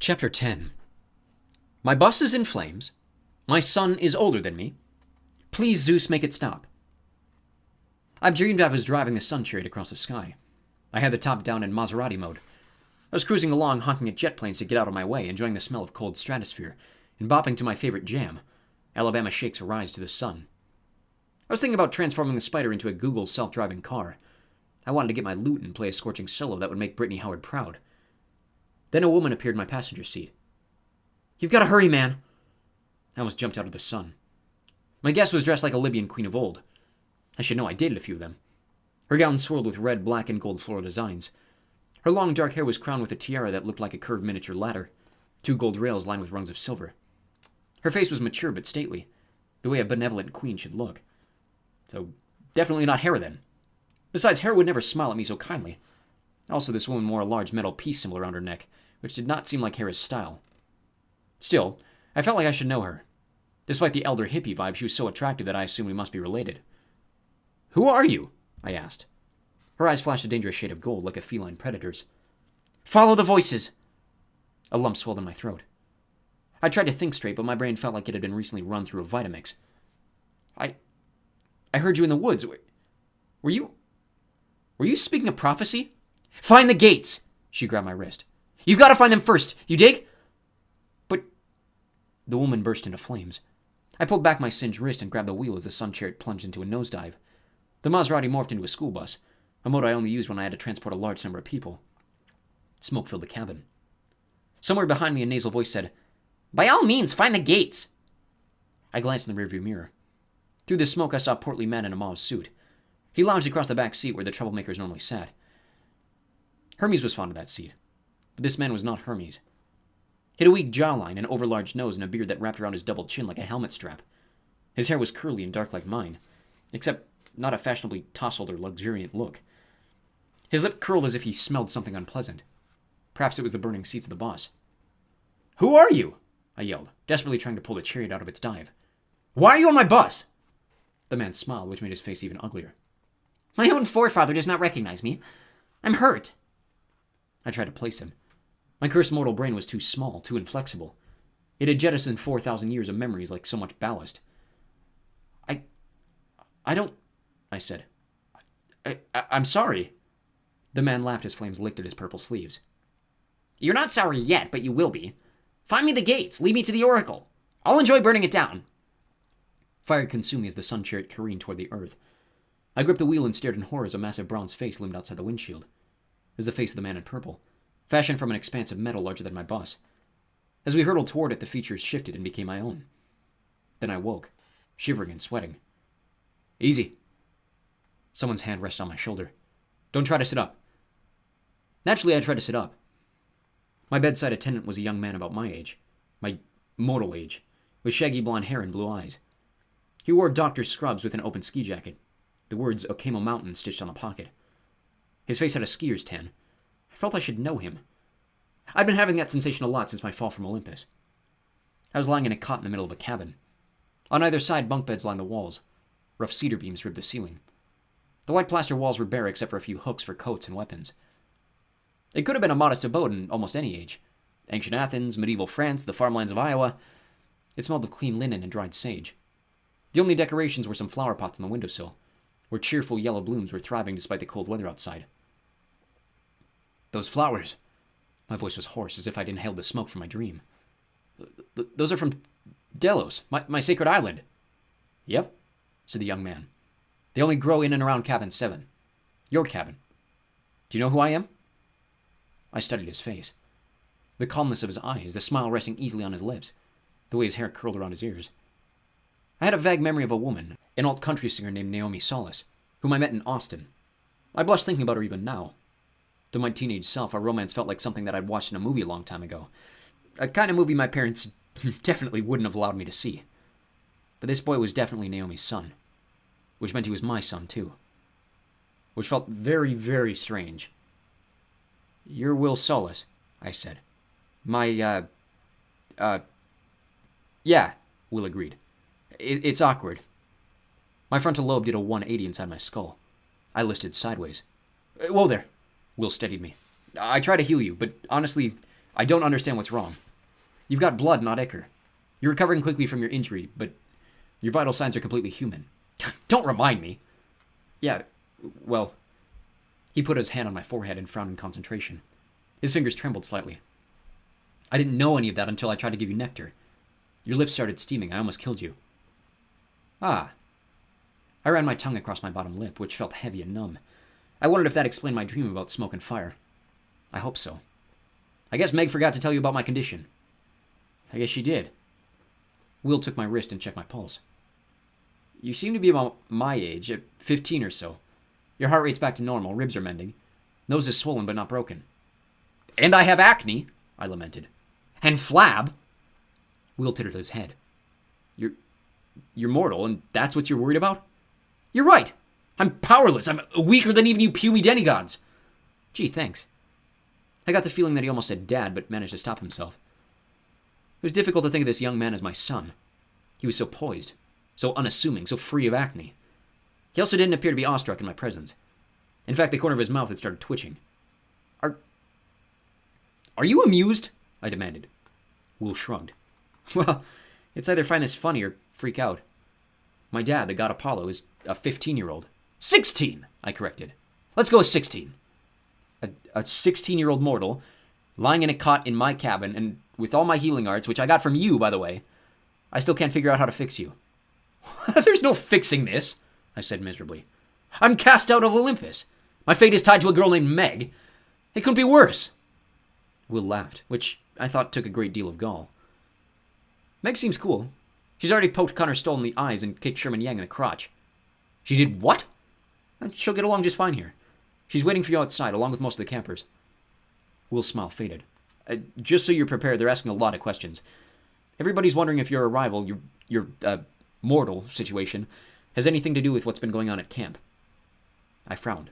Chapter 10. My bus is in flames. My son is older than me. Please, Zeus, make it stop. I've dreamed I was driving the sun chariot across the sky. I had the top down in Maserati mode. I was cruising along, honking at jet planes to get out of my way, enjoying the smell of cold stratosphere, and bopping to my favorite jam, Alabama Shake's Rise to the Sun. I was thinking about transforming the Spider into a Google self-driving car. I wanted to get my loot and play a scorching solo that would make Brittany Howard proud. Then a woman appeared in my passenger seat. "You've got to hurry, man." I almost jumped out of the sun. My guest was dressed like a Libyan queen of old. I should know I dated a few of them. Her gown swirled with red, black, and gold floral designs. Her long dark hair was crowned with a tiara that looked like a curved miniature ladder, 2 gold rails lined with rungs of silver. Her face was mature but stately, the way a benevolent queen should look. So, definitely not Hera then. Besides, Hera would never smile at me so kindly. Also, this woman wore a large metal peace symbol around her neck, which did not seem like Hera's style. Still, I felt like I should know her. Despite the elder hippie vibe, she was so attractive that I assumed we must be related. "Who are you?" I asked. Her eyes flashed a dangerous shade of gold, like a feline predator's. "Follow the voices." A lump swelled in my throat. I tried to think straight, but my brain felt like it had been recently run through a Vitamix. I heard you in the woods. Were you speaking a prophecy? "Find the gates!" She grabbed my wrist. "You've got to find them first, you dig?" "But..." The woman burst into flames. I pulled back my singed wrist and grabbed the wheel as the sun chariot plunged into a nosedive. The Maserati morphed into a school bus, a mode I only used when I had to transport a large number of people. Smoke filled the cabin. Somewhere behind me a nasal voice said, "By all means, find the gates!" I glanced in the rearview mirror. Through the smoke I saw a portly man in a mauve suit. He lounged across the back seat where the troublemakers normally sat. Hermes was fond of that seat, but this man was not Hermes. He had a weak jawline, an overlarge nose, and a beard that wrapped around his double chin like a helmet strap. His hair was curly and dark like mine, except not a fashionably tousled or luxuriant look. His lip curled as if he smelled something unpleasant. Perhaps it was the burning seats of the boss. "Who are you?" I yelled, desperately trying to pull the chariot out of its dive. "Why are you on my bus?" The man smiled, which made his face even uglier. "My own forefather does not recognize me. I'm hurt." I tried to place him. My cursed mortal brain was too small, too inflexible. It had jettisoned 4,000 years of memories like so much ballast. I don't... I said. I'm sorry." The man laughed as flames licked at his purple sleeves. "You're not sorry yet, but you will be. Find me the gates. Lead me to the oracle. I'll enjoy burning it down." Fire consumed me as the sun chariot careened toward the earth. I gripped the wheel and stared in horror as a massive bronze face loomed outside the windshield. It was the face of the man in purple, fashioned from an expanse of metal larger than my bus. As we hurtled toward it, the features shifted and became my own. Then I woke, shivering and sweating. "Easy." Someone's hand rested on my shoulder. "Don't try to sit up." Naturally, I tried to sit up. My bedside attendant was a young man about my age, my mortal age, with shaggy blonde hair and blue eyes. He wore doctor's scrubs with an open ski jacket, the words Okemo Mountain stitched on the pocket. His face had a skier's tan. I felt I should know him. I'd been having that sensation a lot since my fall from Olympus. I was lying in a cot in the middle of a cabin. On either side, bunk beds lined the walls. Rough cedar beams ribbed the ceiling. The white plaster walls were bare except for a few hooks for coats and weapons. It could have been a modest abode in almost any age. Ancient Athens, medieval France, the farmlands of Iowa. It smelled of clean linen and dried sage. The only decorations were some flower pots on the windowsill, where cheerful yellow blooms were thriving despite the cold weather outside. "Those flowers." My voice was hoarse, as if I'd inhaled the smoke from my dream. "Those are from Delos, my sacred island." "Yep," said the young man. "They only grow in and around cabin 7. Your cabin. Do you know who I am?" I studied his face. The calmness of his eyes, the smile resting easily on his lips, the way his hair curled around his ears. I had a vague memory of a woman, an alt country singer named Naomi Solis, whom I met in Austin. I blush thinking about her even now. To my teenage self, our romance felt like something that I'd watched in a movie a long time ago. A kind of movie my parents definitely wouldn't have allowed me to see. But this boy was definitely Naomi's son, which meant he was my son too. Which felt very, very strange. "You're Will Solis," I said. Yeah," Will agreed. It's awkward." My frontal lobe did a 180 inside my skull. I listed sideways. "Whoa there," Will steadied me. "I try to heal you, but honestly, I don't understand what's wrong. You've got blood, not ichor. You're recovering quickly from your injury, but your vital signs are completely human. Don't remind me. Yeah, well... He put his hand on my forehead and frowned in concentration. His fingers trembled slightly. I didn't know any of that until I tried to give you nectar. Your lips started steaming. I almost killed you. Ah. I ran my tongue across my bottom lip, which felt heavy and numb. I wondered if that explained my dream about smoke and fire. I hope so. I guess Meg forgot to tell you about my condition. I guess she did. Will took my wrist and checked my pulse. You seem to be about my age, at 15 or so. Your heart rate's back to normal, ribs are mending. Nose is swollen but not broken. And I have acne, I lamented. And flab. Will tittered his head. You're mortal, and that's what you're worried about? You're right. I'm powerless. I'm weaker than even you puny demigods. Gee, thanks. I got the feeling that he almost said dad, but managed to stop himself. It was difficult to think of this young man as my son. He was so poised, so unassuming, so free of acne. He also didn't appear to be awestruck in my presence. In fact, the corner of his mouth had started twitching. Are you amused? I demanded. Will shrugged. Well, it's either find this funny or freak out. My dad, the god Apollo, is a 15-year-old. 16, I corrected. Let's go with 16. A 16-year-old mortal, lying in a cot in my cabin, and with all my healing arts, which I got from you, by the way, I still can't figure out how to fix you. There's no fixing this, I said miserably. I'm cast out of Olympus. My fate is tied to a girl named Meg. It couldn't be worse. Will laughed, which I thought took a great deal of gall. Meg seems cool. She's already poked Connor Stoll in the eyes and kicked Sherman Yang in the crotch. She did what? She'll get along just fine here. She's waiting for you outside, along with most of the campers. Will's smile faded. Just so you're prepared, they're asking a lot of questions. Everybody's wondering if your arrival, your mortal situation, has anything to do with what's been going on at camp. I frowned.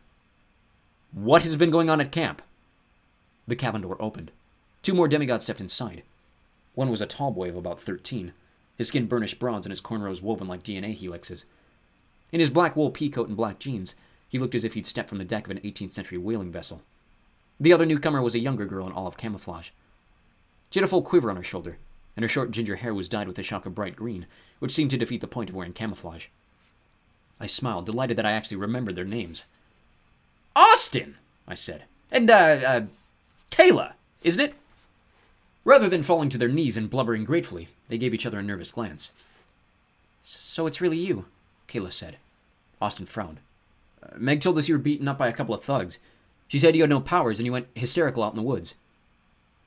What has been going on at camp? The cabin door opened. 2 more demigods stepped inside. One was a tall boy of about 13, his skin burnished bronze and his cornrows woven like DNA helixes. In his black wool peacoat and black jeans, he looked as if he'd stepped from the deck of an 18th century whaling vessel. The other newcomer was a younger girl in olive camouflage. She had a full quiver on her shoulder, and her short ginger hair was dyed with a shock of bright green, which seemed to defeat the point of wearing camouflage. I smiled, delighted that I actually remembered their names. Austin, I said. And, Kayla, isn't it? Rather than falling to their knees and blubbering gratefully, they gave each other a nervous glance. So it's really you, Kayla said. Austin frowned. Meg told us you were beaten up by a couple of thugs. She said you had no powers and you went hysterical out in the woods.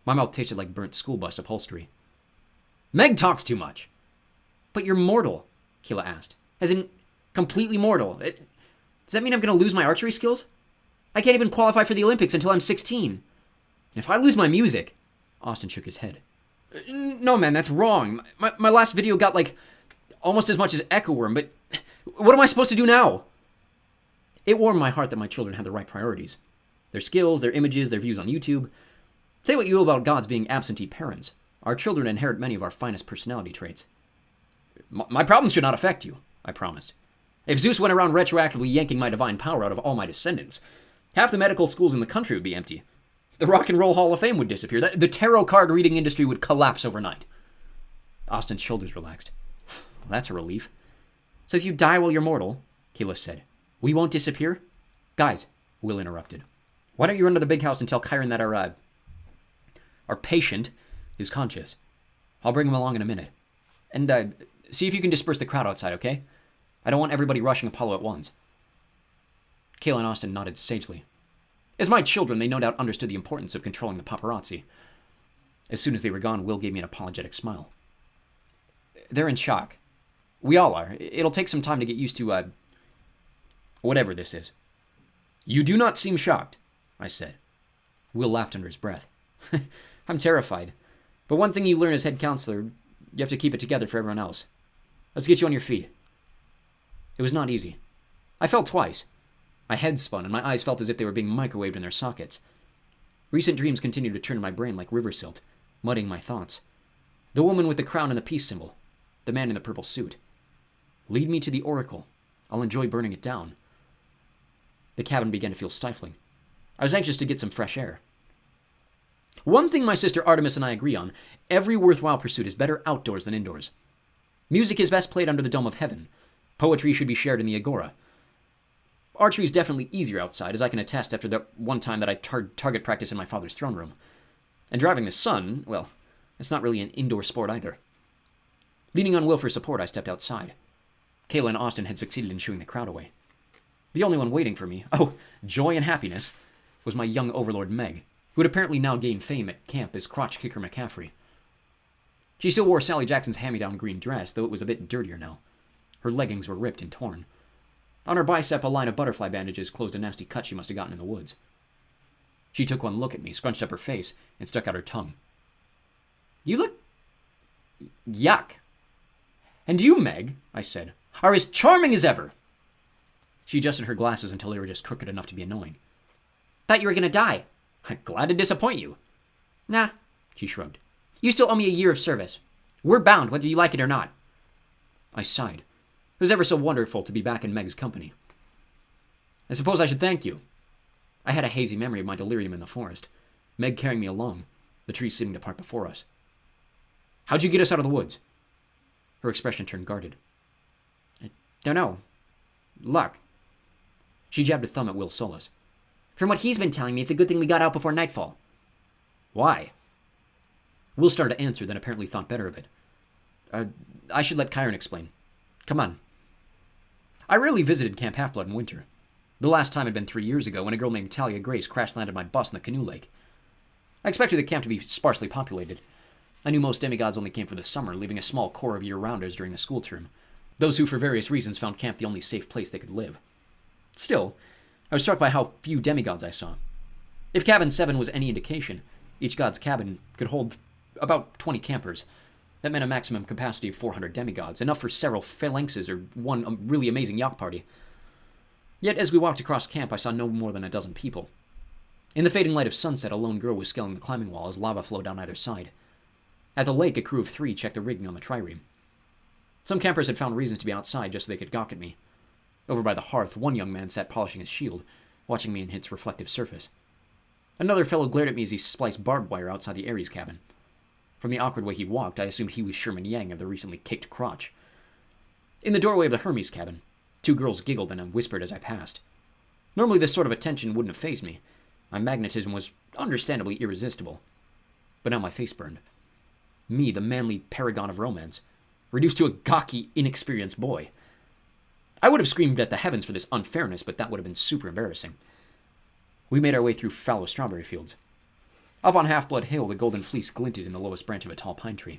My mouth tasted like burnt school bus upholstery. Meg talks too much. But you're mortal, Kayla asked. As in, completely mortal. Does that mean I'm going to lose my archery skills? I can't even qualify for the Olympics until I'm 16. And if I lose my music... Austin shook his head. No, man, that's wrong. My last video got, almost as much as Echo Wirm, but what am I supposed to do now? It warmed my heart that my children had the right priorities. Their skills, their images, their views on YouTube. Say what you will about gods being absentee parents. Our children inherit many of our finest personality traits. My problems should not affect you, I promised. If Zeus went around retroactively yanking my divine power out of all my descendants, half the medical schools in the country would be empty. The Rock and Roll Hall of Fame would disappear. The tarot card reading industry would collapse overnight. Austin's shoulders relaxed. Well, that's a relief. So if you die while you're mortal, Kayla said, we won't disappear? Guys, Will interrupted. Why don't you run to the big house and tell Kyron that our patient is conscious? I'll bring him along in a minute. And see if you can disperse the crowd outside, okay? I don't want everybody rushing Apollo at once. Kayla and Austin nodded sagely. As my children, they no doubt understood the importance of controlling the paparazzi. As soon as they were gone, Will gave me an apologetic smile. They're in shock. We all are. It'll take some time to get used to, whatever this is. You do not seem shocked, I said. Will laughed under his breath. I'm terrified. But one thing you learn as head counselor, you have to keep it together for everyone else. Let's get you on your feet. It was not easy. I fell twice. My head spun, and my eyes felt as if they were being microwaved in their sockets. Recent dreams continued to turn in my brain like river silt, muddying my thoughts. The woman with the crown and the peace symbol. The man in the purple suit. Lead me to the oracle. I'll enjoy burning it down. The cabin began to feel stifling. I was anxious to get some fresh air. One thing my sister Artemis and I agree on, every worthwhile pursuit is better outdoors than indoors. Music is best played under the dome of heaven. Poetry should be shared in the agora. Archery is definitely easier outside, as I can attest after the one time that I target practice in my father's throne room. And driving the sun, well, it's not really an indoor sport either. Leaning on Will for support, I stepped outside. Kayla and Austin had succeeded in shooing the crowd away. The only one waiting for me, oh, joy and happiness, was my young overlord Meg, who had apparently now gained fame at camp as crotch kicker McCaffrey. She still wore Sally Jackson's hand-me-down green dress, though it was a bit dirtier now. Her leggings were ripped and torn. On her bicep, a line of butterfly bandages closed a nasty cut she must have gotten in the woods. She took one look at me, scrunched up her face, and stuck out her tongue. "You look... yuck." "And you, Meg," I said, "are as charming as ever." She adjusted her glasses until they were just crooked enough to be annoying. "Thought you were gonna die." "I'm glad to disappoint you." "Nah," she shrugged. "You still owe me a year of service. We're bound, whether you like it or not." I sighed. It was ever so wonderful to be back in Meg's company. "I suppose I should thank you." I had a hazy memory of my delirium in the forest, Meg carrying me along, the trees seeming to part before us. "How'd you get us out of the woods?" Her expression turned guarded. "I don't know. Luck." She jabbed a thumb at Will Solis. "From what he's been telling me, it's a good thing we got out before nightfall." "Why?" Will started to answer, then apparently thought better of it. I should let Kyron explain. Come on." I rarely visited Camp Half-Blood in winter. The last time had been 3 years ago when a girl named Talia Grace crash-landed my bus in the canoe lake. I expected the camp to be sparsely populated. I knew most demigods only came for the summer, leaving a small core of year-rounders during the school term, those who for various reasons found camp the only safe place they could live. Still, I was struck by how few demigods I saw. If Cabin 7 was any indication, each god's cabin could hold about 20 campers. That meant a maximum capacity of 400 demigods, enough for several phalanxes or one really amazing yacht party. Yet as we walked across camp, I saw no more than a dozen people. In the fading light of sunset, a lone girl was scaling the climbing wall as lava flowed down either side. At the lake, a crew of 3 checked the rigging on the trireme. Some campers had found reasons to be outside just so they could gawk at me. Over by the hearth, one young man sat polishing his shield, watching me in its reflective surface. Another fellow glared at me as he spliced barbed wire outside the Ares cabin. From the awkward way he walked, I assumed he was Sherman Yang of the recently caked crotch. In the doorway of the Hermes cabin, 2 girls giggled and whispered as I passed. Normally this sort of attention wouldn't have fazed me. My magnetism was understandably irresistible. But now my face burned. Me, the manly paragon of romance, reduced to a gawky, inexperienced boy. I would have screamed at the heavens for this unfairness, but that would have been super embarrassing. We made our way through fallow strawberry fields. Up on Half-Blood Hill, the golden fleece glinted in the lowest branch of a tall pine tree.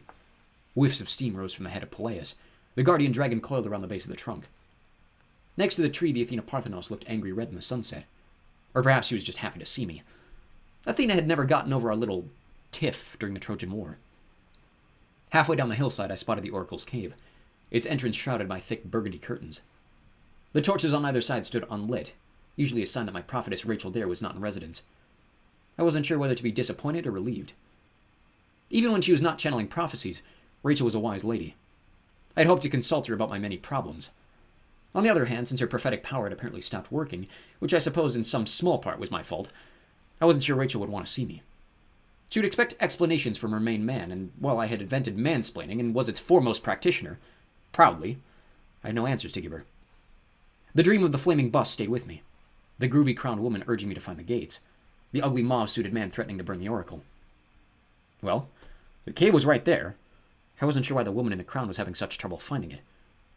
Whiffs of steam rose from the head of Peleus. The guardian dragon coiled around the base of the trunk. Next to the tree, the Athena Parthenos looked angry red in the sunset. Or perhaps she was just happy to see me. Athena had never gotten over our little tiff during the Trojan War. Halfway down the hillside, I spotted the Oracle's cave, its entrance shrouded by thick burgundy curtains. The torches on either side stood unlit, usually a sign that my prophetess Rachel Dare was not in residence. I wasn't sure whether to be disappointed or relieved. Even when she was not channeling prophecies, Rachel was a wise lady. I had hoped to consult her about my many problems. On the other hand, since her prophetic power had apparently stopped working, which I suppose in some small part was my fault, I wasn't sure Rachel would want to see me. She would expect explanations from her main man, and while I had invented mansplaining and was its foremost practitioner, proudly, I had no answers to give her. The dream of the flaming bus stayed with me, the groovy crowned woman urging me to find the gates, the ugly mauve-suited man threatening to burn the oracle. Well, the cave was right there. I wasn't sure why the woman in the crown was having such trouble finding it,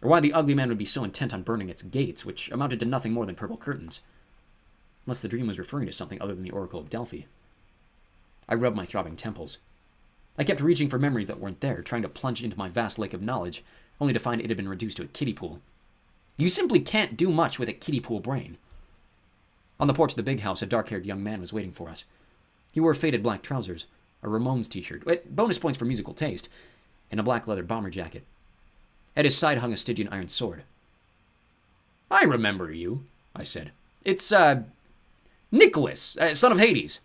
or why the ugly man would be so intent on burning its gates, which amounted to nothing more than purple curtains. Unless the dream was referring to something other than the Oracle of Delphi. I rubbed my throbbing temples. I kept reaching for memories that weren't there, trying to plunge into my vast lake of knowledge, only to find it had been reduced to a kiddie pool. You simply can't do much with a kiddie pool brain. On the porch of the big house, a dark-haired young man was waiting for us. He wore faded black trousers, a Ramones t-shirt, bonus points for musical taste, and a black leather bomber jacket. At his side hung a Stygian iron sword. "I remember you," I said. "It's, Nicholas, son of Hades."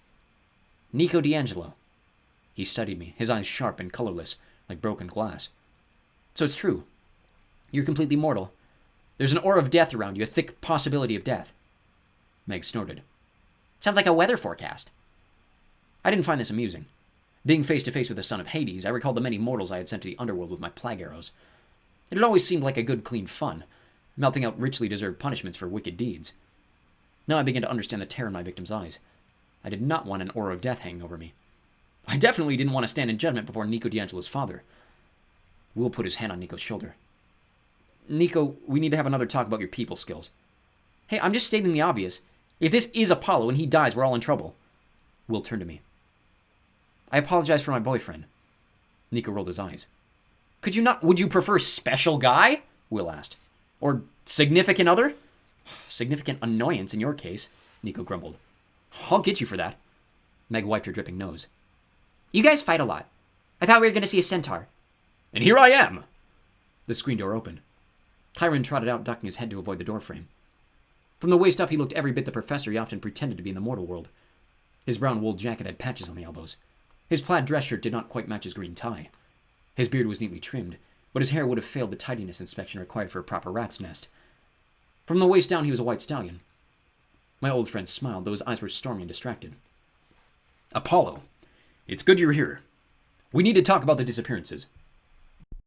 "Nico D'Angelo." He studied me, his eyes sharp and colorless, like broken glass. "So it's true. You're completely mortal. There's an aura of death around you, a thick possibility of death." Meg snorted. "Sounds like a weather forecast." I didn't find this amusing. Being face to face with the son of Hades, I recalled the many mortals I had sent to the underworld with my plague arrows. It had always seemed like a good, clean fun, melting out richly deserved punishments for wicked deeds. Now I began to understand the terror in my victim's eyes. I did not want an aura of death hanging over me. I definitely didn't want to stand in judgment before Nico D'Angelo's father. Will put his hand on Nico's shoulder. Nico, we need to have another talk about your people skills. Hey, I'm just stating the obvious. If this is Apollo and he dies, we're all in trouble. Will turned to me. I apologize for my boyfriend. Nico rolled his eyes. Would you prefer special guy? Will asked. Or significant other? Significant annoyance in your case, Nico grumbled. I'll get you for that. Meg wiped her dripping nose. You guys fight a lot. I thought we were going to see a centaur. And here I am! The screen door opened. Chiron trotted out, ducking his head to avoid the doorframe. From the waist up, he looked every bit the professor he often pretended to be in the mortal world. His brown wool jacket had patches on the elbows. His plaid dress shirt did not quite match his green tie. His beard was neatly trimmed, but his hair would have failed the tidiness inspection required for a proper rat's nest. From the waist down, he was a white stallion. My old friend smiled, though his eyes were stormy and distracted. Apollo, it's good you're here. We need to talk about the disappearances.